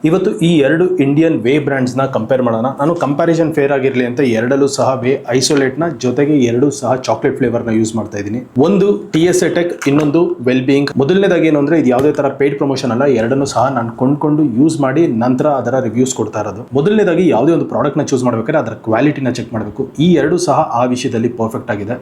ಇವತ್ತು ಈ ಎರಡು ಇಂಡಿಯನ್ ವೇ ಬ್ರ್ಯಾಂಡ್ಸ್ನ ಕಂಪೇರ್ ಮಾಡೋಣ. ನಾನು ಕಂಪ್ಯಾರಿಸನ್ ಫೇರ್ ಆಗಿರಲಿ ಅಂತ ಎರಡಲ್ಲೂ ಸಹ ವೇ ಐಸೋಲೇಟ್ನ ಜೊತೆಗೆ ಎರಡೂ ಸಹ ಚಾಕ್ಲೇಟ್ ಫ್ಲೇವರ್ನ ಯೂಸ್ ಮಾಡ್ತಾ ಇದ್ದೀನಿ. ಒಂದು TSA ಟೆಕ್, ಇನ್ನೊಂದು ವೆಲ್ ಬೀಯಿಂಗ್. ಮೊದಲನೇದಾಗಿ ಏನು ಅಂದರೆ ಇದು ಯಾವುದೇ ಥರ ಪೇಯ್ಡ್ ಪ್ರಮೋಷನ್ ಅಲ್ಲ, ಎರಡನ್ನೂ ಸಹ ನಾನು ಕೊಂಡ್ಕೊಂಡು ಯೂಸ್ ಮಾಡಿ ನಂತರ ಅದರ ರಿವ್ಯೂಸ್ ಕೊಡ್ತಾ ಇರೋದು. ಮೊದಲನೇದಾಗಿ ಯಾವುದೇ ಒಂದು ಪ್ರಾಡಕ್ಟ್ನ ಚೂಸ್ ಮಾಡಬೇಕಾದ್ರೆ ಅದರ ಕ್ವಾಲಿಟಿನ ಚೆಕ್ ಮಾಡಬೇಕು. ಈ ಎರಡು ಸಹ ಆ ವಿಷಯದಲ್ಲಿ ಪರ್ಫೆಕ್ಟ್ ಆಗಿದೆ.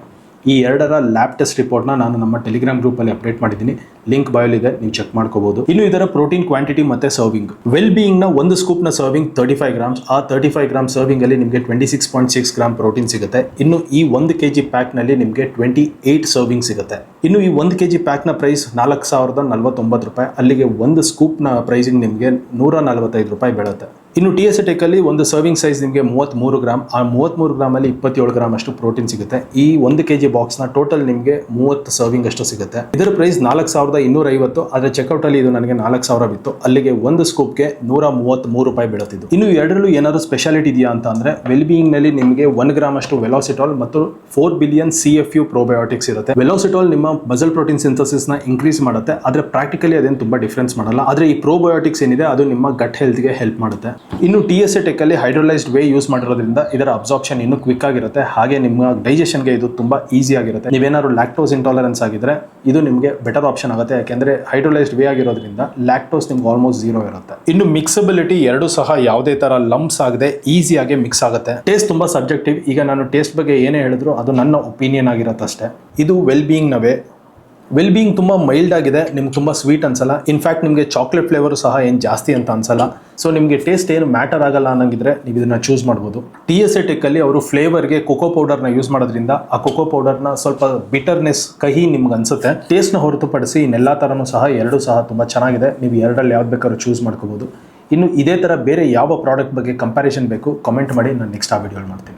ಈ ಎರಡರ ಲ್ಯಾಬ್ ಟೆಸ್ಟ್ ರಿಪೋರ್ಟ್ನ ನಾನು ನಮ್ಮ ಟೆಲಿಗ್ರಾಮ್ ಗ್ರೂಪಲ್ಲಿ ಅಪ್ಡೇಟ್ ಮಾಡಿದ್ದೀನಿ, ಲಿಂಕ್ ಬಯೋಲಿದೆ, ನೀವು ಚೆಕ್ ಮಾಡ್ಕೋಬಹುದು. ಇನ್ನು ಇದರ ಪ್ರೋಟೀನ್ ಕ್ವಾಂಟಿಟಿ ಮತ್ತೆ ಸರ್ವಿಂಗ್. ವೆಲ್ ಬೀಯಿಂಗ್ನ ಒಂದು ಸ್ಕೂಪ್ನ ಸರ್ವಿಂಗ್ 35 ಗ್ರಾಮ್ಸ್. ಆ 35 ಗ್ರಾಮ್ ಸರ್ವಿಂಗ್ ಅಲ್ಲಿ ನಿಮಗೆ 26.6 ಗ್ರಾಮ್ ಪ್ರೋಟೀನ್ ಸಿಗುತ್ತೆ. ಇನ್ನು ಈ 1 kg ಪ್ಯಾಕ್ನಲ್ಲಿ ನಿಮಗೆ 28 ಸರ್ವಿಂಗ್ ಸಿಗುತ್ತೆ. ಇನ್ನು ಈ 1 kg ಪ್ಯಾಕ್ನ ಪ್ರೈಸ್ 4049 ರೂಪಾಯಿ. ಅಲ್ಲಿಗೆ ಒಂದು ಸ್ಕೂಪ್ನ ಪ್ರೈಸಿಂಗ್ ನಿಮಗೆ 145 ರೂಪಾಯಿ ಬೀಳುತ್ತೆ. ಇನ್ನು TSA ಟೆಕ್ ಅಲ್ಲಿ ಒಂದು ಸರ್ವಿಂಗ್ ಸೈಜ್ ನಿಮಗೆ 33 ಗ್ರಾಮ್. ಆ 33 ಗ್ರಾಮಲ್ಲಿ 27 ಗ್ರಾಮ್ ಅಷ್ಟು ಪ್ರೋಟೀನ್ ಸಿಗುತ್ತೆ. ಈ 1 kg ಬಾಕ್ಸ್ನ ಟೋಟಲ್ ನಿಮಗೆ 30 ಸರ್ವಿಂಗ್ ಅಷ್ಟು ಸಿಗುತ್ತೆ. ಇದರ ಪ್ರೈಸ್ 4250. ಆದರೆ ಚೆಕ್ಔಟ್ ಅಲ್ಲಿ ಇದು ನನಗೆ 4000 ಬಿತ್ತು. ಅಲ್ಲಿಗೆ ಒಂದು ಸ್ಕೂಪ್ಗೆ 133 ರೂಪಾಯಿ ಬೀಳುತ್ತಿದ್ದು. ಇನ್ನು ಎರಡರಲ್ಲೂ ಏನಾದರೂ ಸ್ಪೆಷಾಲಿಟಿ ಇದೆಯಾ ಅಂತ ಅಂದ್ರೆ, ವೆಲ್ ಬೀಯಿಂಗ್ ನಲ್ಲಿ ನಿಮಗೆ 1 ಗ್ರಾಮ್ ಅಷ್ಟು ವೆಲಾಸಿಟಾಲ್ ಮತ್ತು 4 ಬಿಲಿಯನ್ CFU ಪ್ರೋಬಯೋಟಿಕ್ಸ್ ಇರುತ್ತೆ. ವೆಲಾಸಿಟಾಲ್ ನಿಮ್ಮ ಮಸಲ್ ಪ್ರೋಟೀನ್ ಸಿಂಥಸಿಸ್ ನ ಇನ್ಕ್ರೀಸ್ ಮಾಡುತ್ತೆ, ಆದ್ರೆ ಪ್ರಾಕ್ಟಿಕಲಿ ಅದೇನು ತುಂಬಾ ಡಿಫರೆನ್ಸ್ ಮಾಡಲ್ಲ. ಆದ್ರೆ ಈ ಪ್ರೋಬಯೋಟಿಕ್ಸ್ ಏನಿದೆ ಅದು ನಿಮ್ಮ ಗಟ್ ಹೆಲ್ತ್ ಗೆ ಹೆಲ್ಪ್ ಮಾಡುತ್ತೆ. ಇನ್ನು TSA ಟೆಕ್ ಅಲ್ಲಿ ಹೈಡ್ರೋಲೈಸ್ಡ್ ವೇ ಯೂಸ್ ಮಾಡಿರೋದ್ರಿಂದ ಇದರ ಅಬ್ಸಾರ್ಪ್ಷನ್ ಇನ್ನೂ ಕ್ವಿಕ್ ಆಗಿರುತ್ತೆ. ಹಾಗೆ ನಿಮ್ಮ ಡೈಜೆಷನ್ಗೆ ಇದು ತುಂಬಾ ಈಸಿ ಆಗಿರುತ್ತೆ. ನೀವೇನಾದ್ರು ಲ್ಯಾಕ್ಟೋಸ್ ಇಂಟಾಲರೆನ್ಸ್ ಆಗಿದ್ರೆ ಇದು ನಿಮಗೆ ಬೆಟರ್ ಆಪ್ಷನ್ ಆಗುತ್ತೆ, ಯಾಕೆಂದ್ರೆ ಹೈಡ್ರೋಲೈಸ್ಡ್ ವೇ ಆಗಿರೋದ್ರಿಂದ ಲ್ಯಾಕ್ಟೋಸ್ ನಿಮ್ಗೆ ಆಲ್ಮೋಸ್ಟ್ 0 ಇರುತ್ತೆ. ಇನ್ನು ಮಿಕ್ಸಬಿಲಿಟಿ ಎರಡು ಸಹ ಯಾವುದೇ ತರ ಲಂಪ್ಸ್ ಆಗದೆ ಈಸಿಯಾಗಿ ಮಿಕ್ಸ್ ಆಗುತ್ತೆ. ಟೇಸ್ಟ್ ತುಂಬಾ ಸಬ್ಜೆಕ್ಟಿವ್. ಈಗ ನಾನು ಟೇಸ್ಟ್ ಬಗ್ಗೆ ಏನೇ ಹೇಳಿದ್ರು ಅದು ನನ್ನ ಒಪಿನಿಯನ್ ಆಗಿರುತ್ತೆ ಅಷ್ಟೇ. ಇದು ವೆಲ್ ಬೀಯಿಂಗ್ ನವೇ. ವೆಲ್ ಬೀಯಿಂಗ್ ತುಂಬ ಮೈಲ್ಡ್ ಆಗಿದೆ, ನಿಮ್ಗೆ ತುಂಬ ಸ್ವೀಟ್ ಅನ್ಸಲ್ಲ. ಇನ್ಫ್ಯಾಕ್ಟ್ ನಿಮಗೆ ಚಾಕ್ಲೇಟ್ ಫ್ಲೇವರು ಸಹ ಏನು ಜಾಸ್ತಿ ಅಂತ ಅನ್ಸಲ್ಲ. ಸೊ ನಿಮಗೆ ಟೇಸ್ಟ್ ಏನು ಮ್ಯಾಟರ್ ಆಗಲ್ಲ ಅನ್ನಂಗಿದ್ರೆ ನೀವು ಇದನ್ನ ಚೂಸ್ ಮಾಡ್ಬೋದು. TSA ಟೆಕ್ ಅಲ್ಲಿ ಅವರು ಫ್ಲೇವರ್ಗೆ ಕೊಕೋ ಪೌಡರ್ನ ಯೂಸ್ ಮಾಡೋದ್ರಿಂದ ಆ ಕೊಕೋ ಪೌಡರ್ನ ಸ್ವಲ್ಪ ಬಿಟರ್ನೆಸ್, ಕಹಿ ನಿಮ್ಗೆ ಅನ್ಸುತ್ತೆ. ಟೇಸ್ಟ್ನ ಹೊರತುಪಡಿಸಿ ಇನ್ನೆಲ್ಲ ಥರನೂ ಸಹ ಎರಡೂ ಸಹ ತುಂಬ ಚೆನ್ನಾಗಿದೆ. ನೀವು ಎರಡರಲ್ಲಿ ಯಾವ್ದು ಬೇಕಾದ್ರೂ ಚೂಸ್ ಮಾಡ್ಕೋಬೋದು. ಇನ್ನು ಇದೇ ಥರ ಬೇರೆ ಯಾವ ಪ್ರಾಡಕ್ಟ್ ಬಗ್ಗೆ ಕಂಪ್ಯಾರಿಸನ್ ಬೇಕು ಕಮೆಂಟ್ ಮಾಡಿ, ನಾನು ನೆಕ್ಸ್ಟ್ ಆ ವಿಡಿಯೋ ಮಾಡ್ತೀನಿ.